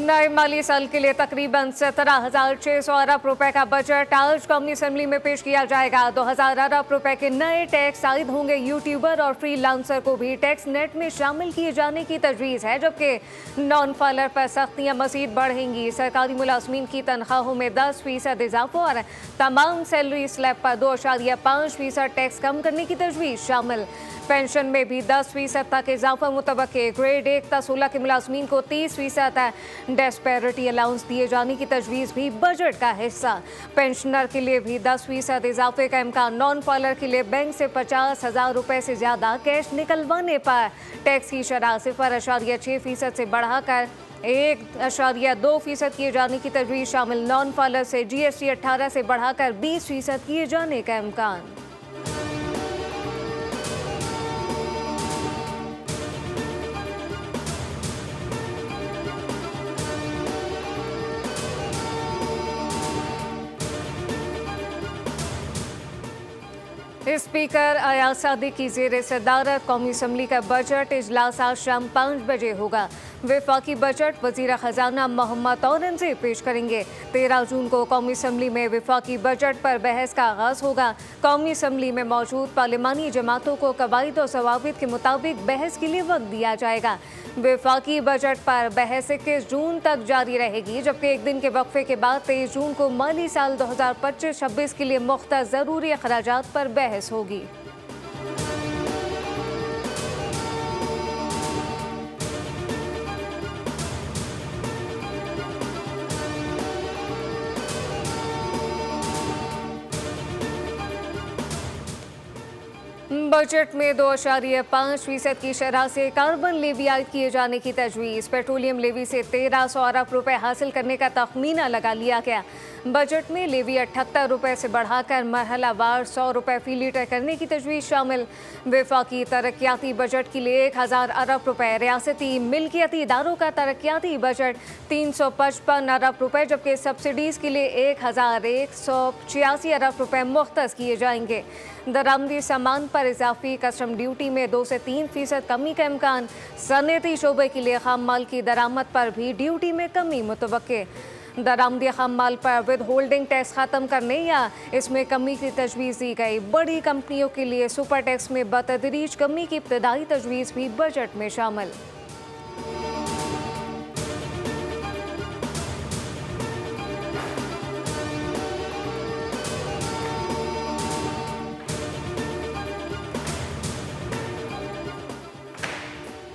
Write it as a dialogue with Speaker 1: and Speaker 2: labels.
Speaker 1: नए माली साल के लिए तकरीबन 17,600 अरब रुपए का बजट आज कौमी असेंबली में पेश किया जाएगा। 2,000 अरब रुपए के नए टैक्स आयद होंगे। यूट्यूबर और फ्रीलांसर को भी टैक्स नेट में शामिल किए जाने की तजवीज़ है, जबकि नॉन फाइलर पर सख्तियां मजीद बढ़ेंगी। सरकारी मुलाजमीन की तनख्वाहों में 10% इजाफा और तमाम सैलरी स्लैब पर 2.5% टैक्स कम करने की तजवीज़ शामिल। पेंशन में भी 10% तक इजाफा मुतवक्के। ग्रेड 1 तक 16 के मुलाजमीन को 30% डिस्पैरिटी अलाउंस दिए जाने की तजवीज़ भी बजट का हिस्सा। पेंशनर के लिए भी 10% इजाफे का इम्कान। नॉन फाइलर के लिए बैंक से 50,000 रुपए से ज़्यादा कैश निकलवाने पर टैक्स की शरह 0.6% से बढ़ाकर 1.2% किए जाने की तजवीज़ शामिल। नॉन फाइलर से GST 18 से बढ़ाकर 20% किए जाने का इम्कान। स्पीकर अयाज सादिक की ज़ेर सदारत कौमी असम्बली का बजट इजलास आज शाम 5 बजे होगा। वफाकी बजट वज़ीर ख़जाना मोहम्मद औरंगज़ेब पेश करेंगे। 13 जून को कौमी असम्बली में वफाकी बजट पर बहस का आगाज़ होगा। कौमी असम्बली में मौजूद पार्लिमानी जमातों को कवायद और ज़वाबित के मुताबिक बहस के लिए वक्त दिया जाएगा। वफाकी बजट पर बहस 21 जून तक जारी रहेगी, जबकि एक दिन के वक्फे के बाद 23 जून को माली साल 2025-26 के लिए मुख्तर ज़रूरी अखराजात पर बहस होगी। बजट में 2.5% की शरह से कार्बन लेवी आयद किए जाने की तजवीज़। पेट्रोलियम लेवी से 1,300 अरब रुपए हासिल करने का तखमीना लगा लिया गया। बजट में लेवी 78 रुपए से बढ़ाकर मरहलावार 100 रुपए फी लीटर करने की तजवीज़ शामिल। वफाकी तरक्याती बजट के लिए 1,000 अरब रुपए। रियासती मिल्कियती इदारों का तरक्याती बजट 355 अरब रुपए, जबकि सब्सिडीज़ के लिए 1,186 अरब रुपए मुख्तस किए जाएंगे। दरामदी सामान पर इजाफी कस्टम ड्यूटी में 2 से 3% कमी का इम्कान। सनती शोबे के लिए खाम माल की दरामद पर भी ड्यूटी में कमी मुतवक्के। दरामदी खाम माल पर विद होल्डिंग टैक्स ख़त्म करने या इसमें कमी की तजवीज़ दी गई। बड़ी कंपनियों के लिए सुपर टैक्स में बतदरीज कमी की इब्तदाई तजवीज़ भी बजट में शामिल।